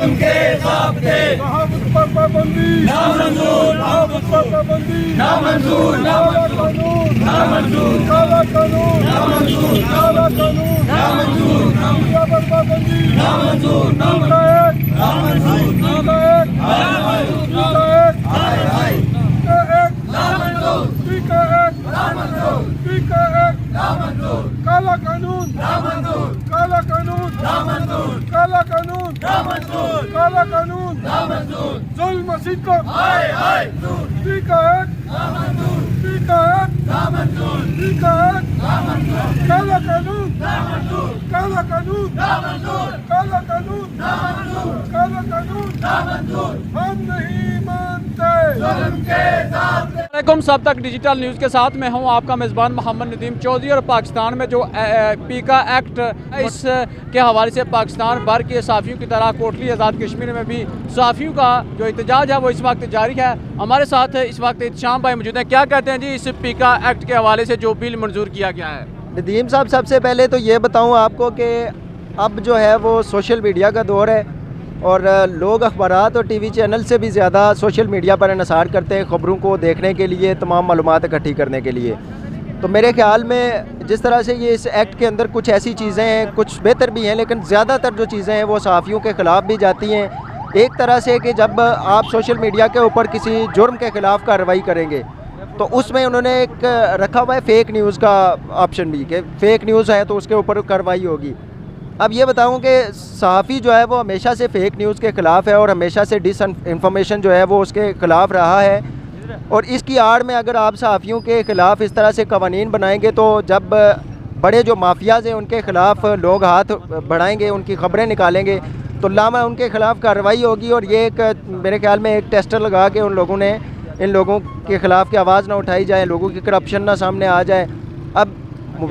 जुल्म के ज़ाब्ते, सहाबत पर पाबंदी नामंजूर, सहाबत पर पाबंदी नामंजूर, काला कानून नामंजूर, काला कानून नामंजूर, काला कानून नामंजूर, मीडिया पर पाबंदी नामंजूर, का एक नामंजूर, का एक का एक हाय हाय, का एक नामंजूर, का एक नामंजूर, का एक नामंजूर, काला कानून नामंजूर, काला कानून नामंजूर, काला कानून नामंजूर, काला कानून नामंजूर, जुल्म सितम हाय हाय, का एक नामंजूर, का एक नामंजूर, का एक नामंजूर, काला कानून नामंजूर, काला कानून नामंजूर, काला कानून नामंजूर, काला कानून नामंजूर, हम नहीं मानते। जुल्म के ज़ाब्ते। वालेकुम, सब तक डिजिटल न्यूज़ के साथ मैं हूं आपका मेज़बान मोहम्मद नदीम चौधरी। और पाकिस्तान में जो पीका एक्ट इस के हवाले से पाकिस्तान भर के सहाफ़ियों की तरह कोटली आज़ाद कश्मीर में भी सहाफ़ियों का जो एहतजाज है वो इस वक्त जारी है। हमारे साथ इस वक्त शाम भाई मौजूद हैं। क्या कहते हैं जी इस पीका एक्ट के हवाले से जो बिल मंजूर किया गया है? नदीम साहब, सबसे पहले तो ये बताऊं आपको कि अब जो है वो सोशल मीडिया का दौर है और लोग अखबारात और टीवी चैनल से भी ज़्यादा सोशल मीडिया पर इन्हसार करते हैं ख़बरों को देखने के लिए, तमाम मालूमात इकट्ठी करने के लिए। तो मेरे ख़्याल में जिस तरह से ये इस एक्ट के अंदर कुछ ऐसी चीज़ें हैं, कुछ बेहतर भी हैं, लेकिन ज़्यादातर जो चीज़ें हैं वो सहाफ़ियों के ख़िलाफ़ भी जाती हैं। एक तरह से कि जब आप सोशल मीडिया के ऊपर किसी जुर्म के ख़िलाफ़ कार्रवाई करेंगे तो उसमें उन्होंने एक रखा हुआ है फ़ेक न्यूज़ का ऑप्शन भी, कि फ़ेक न्यूज़ है तो उसके ऊपर कार्रवाई होगी। अब ये बताऊं कि सहाफ़ी जो है वो हमेशा से फ़ेक न्यूज़ के ख़िलाफ़ है और हमेशा से डिस इन्फॉर्मेशन जो है वो उसके ख़िलाफ़ रहा है। और इसकी आड़ में अगर आप सहाफ़ियों के ख़िलाफ़ इस तरह से कवानीन बनाएंगे तो जब बड़े जो माफियाज़ हैं उनके ख़िलाफ़ लोग हाथ बढ़ाएंगे, उनकी ख़बरें निकालेंगे तो लामा उनके ख़िलाफ़ कार्रवाई होगी। और ये एक मेरे ख्याल में एक टेस्टर लगा के उन लोगों ने इन लोगों के ख़िलाफ़ की आवाज़ ना उठाई जाए, लोगों की करप्शन ना सामने आ जाए। अब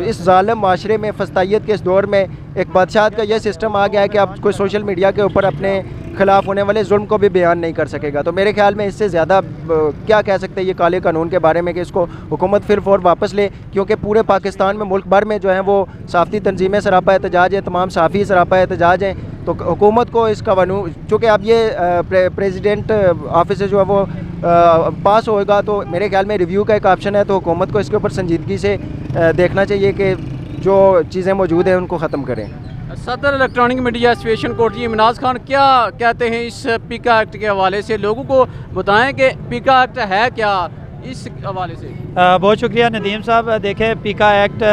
इस ज़ालिम माशरे में, फस्तायत के इस दौर में एक बादशाह का यह सिस्टम आ गया है कि अब कोई सोशल मीडिया के ऊपर अपने ख़िलाफ़ होने वाले जुल्म को भी बयान नहीं कर सकेगा। तो मेरे ख्याल में इससे ज़्यादा क्या कह सकते हैं ये काले कानून के बारे में कि इसको हुकूमत फिर फौर वापस ले, क्योंकि पूरे पाकिस्तान में, मुल्क भर में जो है वो सहाफ़ती तंजीमें सरापा एहतजाज है, तमाम सहाफ़ी सरापा एहतजाज हैं। तो हुकूमत को इसका कानून, चूँकि अब ये प्रेसिडेंट ऑफिस से जो है वो पास होएगा तो मेरे ख्याल में रिव्यू का एक ऑप्शन है, तो हुकूमत को इसके ऊपर संजीदगी से देखना चाहिए कि जो चीज़ें मौजूद हैं उनको ख़त्म करें। सदर electronic media association Kotli Imnaz Khan क्या कहते हैं इस पीका एक्ट के हवाले से? लोगों को बताएं कि पीका एक्ट है क्या इस हवाले से। बहुत शुक्रिया नदीम साहब। देखें, पीका एक्ट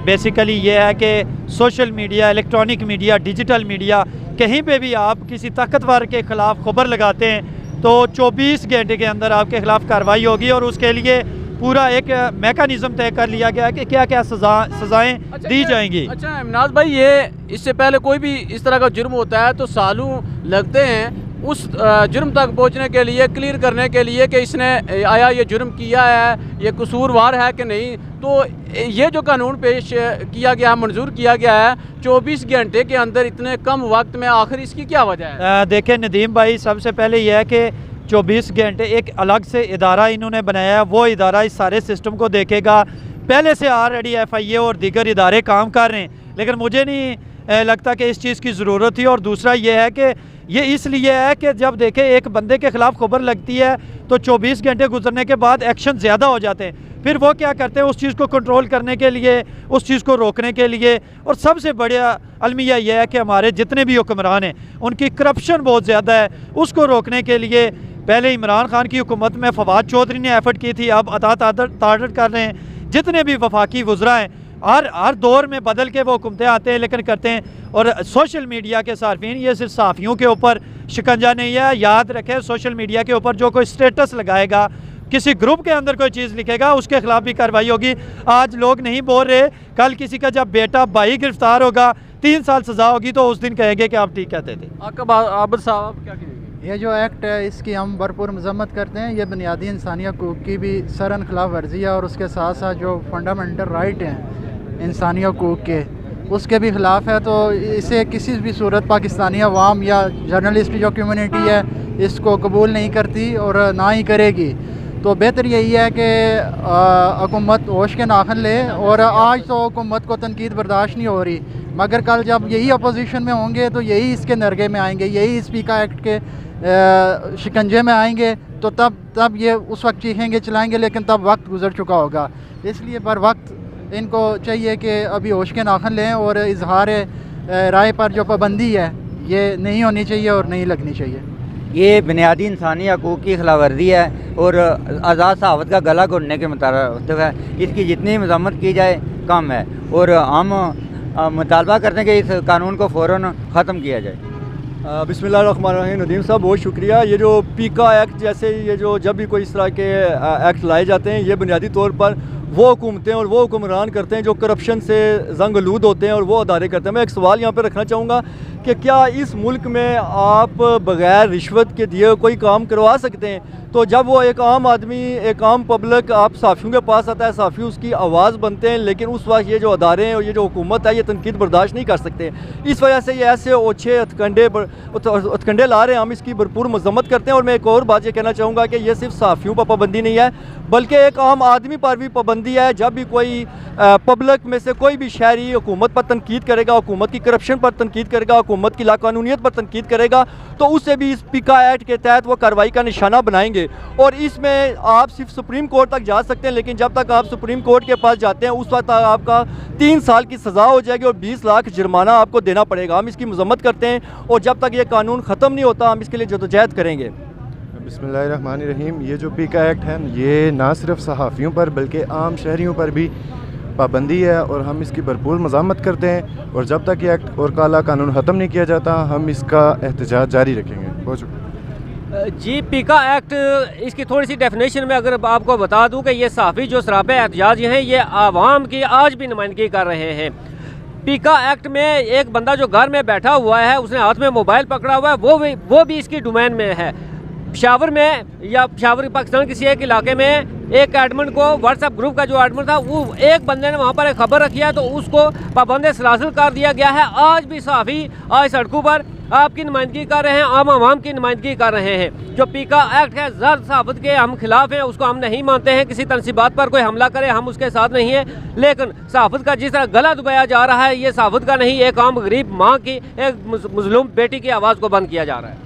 बेसिकली ये है कि social media, electronic media, digital media, कहीं पे भी आप किसी ताकतवर के ख़िलाफ़ खबर लगाते हैं तो 24 घंटे के अंदर आपके ख़िलाफ़ कार्रवाई होगी। और उसके लिए पूरा एक मेकानिज़म तय कर लिया गया है कि क्या क्या सज़ाएँ दी जाएंगी। अच्छा इमनाज़ भाई, ये इससे पहले कोई भी इस तरह का जुर्म होता है तो सालों लगते हैं उस जुर्म तक पहुंचने के लिए, क्लियर करने के लिए कि इसने आया ये जुर्म किया है, ये कसूरवार है कि नहीं। तो ये जो कानून पेश किया गया है, मंजूर किया गया है 24 घंटे के अंदर, इतने कम वक्त में, आखिर इसकी क्या वजह है? देखें नदीम भाई, सबसे पहले यह है कि 24 घंटे एक अलग से इदारा इन्होंने बनाया है, वो इदारा इस सारे सिस्टम को देखेगा। पहले से ऑलरेडी FIA और दीगर इदारे काम कर रहे हैं, लेकिन मुझे नहीं लगता कि इस चीज़ की ज़रूरत थी। और दूसरा ये है कि ये इसलिए है कि जब देखें एक बंदे के ख़िलाफ़ खबर लगती है तो 24 घंटे गुजरने के बाद एक्शन ज़्यादा हो जाते हैं। फिर वो क्या करते हैं, उस चीज़ को कंट्रोल करने के लिए, उस चीज़ को रोकने के लिए। और सबसे बड़ा अलमिया यह है कि हमारे जितने भी हुक्मरान हैं उनकी करप्शन बहुत ज़्यादा है, उसको रोकने के लिए पहले इमरान खान की हुकूमत में फवाद चौधरी ने एफर्ट की थी, अब अता तारट कर रहे हैं। जितने भी वफाकी वज़रा हैं हर दौर में बदल के वो हुकूमतें आते हैं लेकिन करते हैं। और सोशल मीडिया के सार्फिन, ये सिर्फ सहाफ़ियों के ऊपर शिकंजा नहीं है। याद रखें, सोशल मीडिया के ऊपर जो कोई स्टेटस लगाएगा, किसी ग्रुप के अंदर कोई चीज़ लिखेगा, उसके खिलाफ भी कार्रवाई होगी। आज लोग नहीं बोल रहे, कल किसी का जब बेटा भाई गिरफ्तार होगा, 3 साल सज़ा होगी तो उस दिन कहेंगे कि आप ठीक कहते थे। आबिद साहब, आप क्या कहेंगे? ये जो एक्ट है इसकी हम भरपूर मजम्मत करते हैं। ये बुनियादी इंसानी हकूक़ की भी सरन खिलाफ वर्जी है और उसके साथ साथ जो फंडामेंटल राइट हैं इंसानी हकूक़ के, उसके भी ख़िलाफ़ है। तो इसे किसी भी सूरत पाकिस्तानी अवाम या जर्नलिस्ट जो कम्यूनिटी है इसको कबूल नहीं करती और ना ही करेगी। तो बेहतर यही है कि हुकूमत होश के नाखन ले। और आज तो हुकूमत को तनकीद बर्दाश्त नहीं हो रही, मगर कल जब यही अपोजिशन में होंगे तो यही इसके नरगे में आएंगे, यही स्पीकर एक्ट के शिकंजे में आएंगे, तो तब ये उस वक्त चीखेंगे चिल्लाएंगे, लेकिन तब वक्त गुजर चुका होगा। इसलिए बर वक्त इनको चाहिए कि अभी होश के नाखन लें और इजहार राय पर जो पाबंदी है ये नहीं होनी चाहिए और नहीं लगनी चाहिए। ये बुनियादी इंसानी हकूक़ की खिलाफवर्जी है और आज़ाद सहाफ़त का गला घुटने के मुताबिक है। इसकी जितनी मज़म्मत की जाए कम है और हम मुतालबा करते हैं कि इस कानून को फ़ौरन ख़त्म किया जाए। बिस्मिल्लाहिर्रहमानिर्रहीम। नदीम साहब बहुत शुक्रिया। ये जो पीका एक्ट जैसे ये जो जब भी कोई इस तरह के एक्ट लाए जाते हैं, ये बुनियादी तौर पर वो हुकूमतें और वो हुक्मरान करते हैं जो करप्शन से जंग-आलूद होते हैं और वो अदारे करते हैं। मैं एक सवाल यहाँ पे रखना चाहूँगा कि क्या इस मुल्क में आप बग़ैर रिश्वत के दिए कोई काम करवा सकते हैं? तो जब वो एक आम आदमी, एक आम पब्लिक आप सहाफ़ियों के पास आता है, सहाफ़ी उसकी आवाज़ बनते हैं, लेकिन उस वक्त ये जो अदारे हैं और ये जो हुकूमत है ये तनकीद बर्दाश्त नहीं कर सकते। इस वजह से ये ऐसे ओछे हथकंडे ला रहे हैं। हम इसकी भरपूर मजम्मत करते हैं। और मैं एक और बात ये कहना चाहूँगा कि ये सिर्फ सहाफ़ियों पर पाबंदी नहीं है, बल्कि एक आम आदमी पर भी पाबंदी है। जब भी कोई पब्लिक में से कोई भी शहरी हुकूमत पर तनकीद करेगा, हुकूमत की करप्शन पर तनकीद करेगा, हुकूमत की लाकानूनियत पर तनकीद करेगा, तो उसे भी इस पीका एक्ट के तहत वो कार्रवाई का निशाना बनाएंगे। और इसमें आप सिर्फ सुप्रीम कोर्ट तक जा सकते हैं, लेकिन जब तक आप सुप्रीम कोर्ट के पास जाते हैं उस वक्त आपका 3 साल की सज़ा हो जाएगी और 20 लाख जुर्माना आपको देना पड़ेगा। हम इसकी मजम्मत करते हैं और जब तक ये कानून ख़त्म नहीं होता हम इसके लिए जदोजहद करेंगे। बिस्मिल्लाहिर्रहमानिर्रहीम। ये जो पीका एक्ट है ये ना सिर्फ सहाफ़ियों पर बल्कि आम शहरियों पर भी पाबंदी है और हम इसकी भरपूर मज़ामत करते हैं। और जब तक ये एक्ट और काला कानून ख़त्म नहीं किया जाता हम इसका एहतजाज जारी रखेंगे। बहुत शुक्रिया जी। पीका एक्ट, इसकी थोड़ी सी डेफिनेशन में अगर आपको बता दूं कि ये सहाफ़ी जो सरापे एहतजाज हैं ये आवाम की आज भी नुमाइंदगी कर रहे हैं। पीका एक्ट में एक बंदा जो घर में बैठा हुआ है, उसने हाथ में मोबाइल पकड़ा हुआ है, वो भी इसकी डोमेन में है। पेशावर में या पेशावर पाकिस्तान किसी एक इलाके में एक एडमिन को, व्हाट्सएप ग्रुप का जो एडमिन था, वो एक बंदे ने वहाँ पर एक खबर रखी है तो उसको पाबंद सलासिल कर दिया गया है। आज भी सहाफ़ी आज सड़कों पर आपकी नुमाइंदगी कर रहे हैं, आम आवाम की नुमाइंदगी कर रहे हैं। जो पीका एक्ट है ज़र्द सहाफ़त के हम खिलाफ हैं, उसको हम नहीं मानते हैं। किसी तनसीबात पर कोई हमला करे हम उसके साथ नहीं हैं, लेकिन सहाफ़त का जिस तरह गला दबाया जा रहा है ये सहाफ़त का नहीं, एक आम गरीब माँ की, एक मज़लूम बेटी की आवाज़ को बंद किया जा रहा है।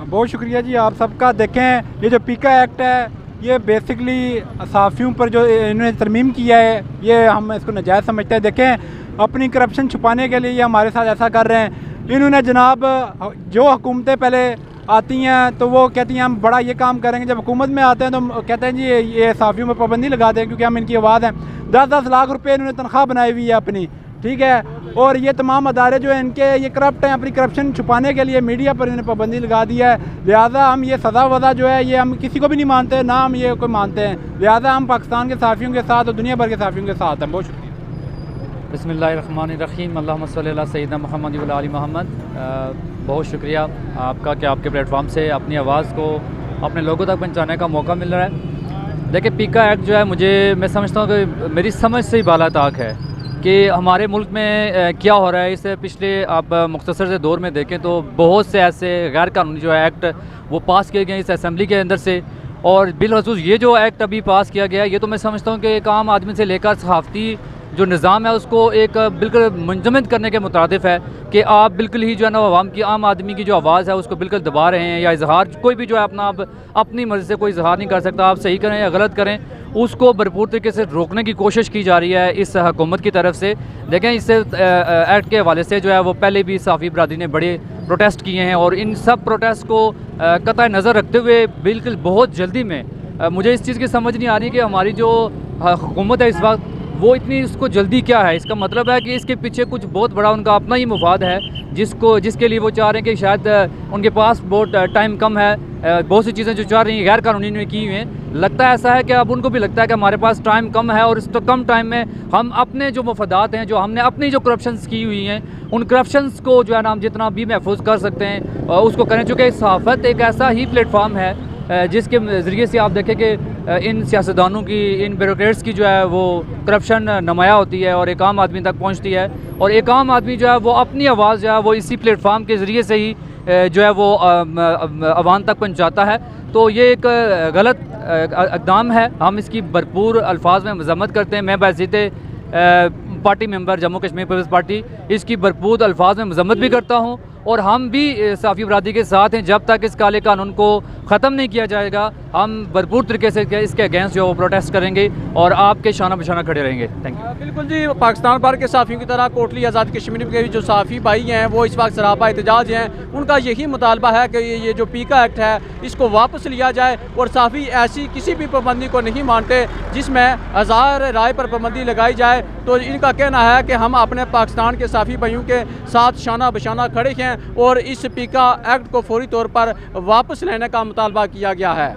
बहुत शुक्रिया जी आप सबका। देखें ये जो पीका एक्ट है ये बेसिकली सहाफ़ियों पर जो इन्होंने तरमीम किया है ये हम इसको नाजायज़ समझते हैं। देखें अपनी करप्शन छुपाने के लिए ये हमारे साथ ऐसा कर रहे हैं। इन्होंने जनाब जो हुकूमतें पहले आती हैं तो वो कहती हैं हम बड़ा ये काम करेंगे, जब हुकूमत में आते हैं तो कहते हैं जी ये सहाफ़ियों पर पाबंदी लगा दें क्योंकि हम इनकी आवाज़ हैं। 10-10 लाख रुपये इन्होंने तनख्वाह बनाई हुई है अपनी, ठीक है। और ये तमाम अदारे जो हैं इनके ये करप्ट हैं, अपनी करप्शन छुपाने के लिए मीडिया पर इन्होंने पाबंदी लगा दी है। लिहाजा हम ये सज़ा वज़ा जो है ये हम किसी को भी नहीं मानते, ना हम ये कोई मानते हैं। लिहाजा हम पाकिस्तान के सहाफ़ियों के साथ और दुनिया भर के सहाफ़ियों के साथ हैं। बहुत शुक्रिया। बिस्मिल्लाहिर्रहमानिर्रहीम। अल्लाहुम्मा सल्ली अला सय्यिदना मुहम्मद व अला आलि मोहम्मद। बहुत शुक्रिया आपका कि आपके प्लेटफॉर्म से अपनी आवाज़ को अपने लोगों तक पहुँचाने का मौका मिल रहा है। देखिए पीका एक्ट जो है मैं समझता हूँ कि मेरी समझ से ही बाला ताक है कि हमारे मुल्क में क्या हो रहा है। इससे पिछले आप मुख्तसर से दौर में देखें तो बहुत से ऐसे गैर कानूनी जो है एक्ट वो पास किए गए इस असम्बली के अंदर से, और बिलखसूस ये जो एक्ट अभी पास किया गया ये तो मैं समझता हूँ कि एक आम आदमी से लेकर सहाफ़ती जो निज़ाम है उसको एक बिल्कुल मुंजमद करने के मुताबिक है कि आप बिल्कुल ही जो है ना आवाम की, आम आदमी की जो आवाज़ है उसको बिल्कुल दबा रहे हैं। या इजहार कोई भी जो है अपनी मर्ज़ी से कोई इजहार नहीं कर सकता, आप सही करें या गलत करें, उसको भरपूर तरीके से रोकने की कोशिश की जा रही है इस हुकूमत की तरफ से। देखें इससे एक्ट के हवाले से जो है वो पहले भी सहाफ़ी बरादरी ने बड़े प्रोटेस्ट किए हैं और इन सब प्रोटेस्ट को कतई नज़र रखते हुए बिल्कुल बहुत जल्दी में मुझे इस चीज़ की समझ नहीं आ रही कि हमारी जो हुकूमत है इस वक्त वो इतनी इसको जल्दी क्या है। इसका मतलब है कि इसके पीछे कुछ बहुत बड़ा उनका अपना ही मुफाद है जिसके लिए वो चाह रहे हैं कि शायद उनके पास बहुत टाइम कम है, बहुत सी चीज़ें जो चाह रही हैं गैर कानूनी में की हुई हैं। लगता है ऐसा है कि अब उनको भी लगता है कि हमारे पास टाइम कम है और इस कम टाइम में हम अपने जो मफादात हैं, जो हमने अपनी जो करप्शंस की हुई हैं, उन करप्शंस को जो है ना हम जितना भी महफूज कर सकते हैं उसको करें। चूँकि सहाफ़त एक ऐसा ही प्लेटफॉर्म है जिसके ज़रिए से आप देखें कि इन सियासतदानों की, इन ब्यूरोक्रेट्स की जो है वो करप्शन नुमाया होती है और एक आम आदमी तक पहुंचती है, और एक आम आदमी जो है वो अपनी आवाज़ जो है वो इसी प्लेटफॉर्म के ज़रिए से ही जो है वो अवाम तक पहुँचाता है। तो ये एक गलत इक़दाम है, हम इसकी भरपूर अल्फाज में मज़म्मत करते हैं। मैं बाज़ीते party member Jammu Kashmir people's party इसकी भरपूर अल्फाज में मज़म्मत भी करता हूँ और हम भी सहाफ़ी बरादरी के साथ हैं। जब तक इस काले कानून को ख़त्म नहीं किया जाएगा हम भरपूर तरीके से इसके अगेंस्ट जो प्रोटेस्ट करेंगे और आपके शाना बशाना खड़े रहेंगे। Thank you. बिल्कुल जी, पाकिस्तान भर के सहाफ़ियों की तरह कोटली आज़ाद कश्मीर के जो सहाफ़ी भाई हैं वो इस वक्त सरापा एहतजाज हैं। उनका यही मुतालबा है कि ये जो पीका एक्ट है इसको वापस लिया जाए और सहाफ़ी ऐसी किसी भी पाबंदी को नहीं मानते जिसमें आज़ार राय पर पाबंदी लगाई जाए। तो इनका कहना है कि हम अपने पाकिस्तान के सहाफ़ी भाइयों के साथ शाना बशाना खड़े हैं और इस पीका एक्ट को फौरी तौर पर वापस लेने का मुतालबा किया गया है।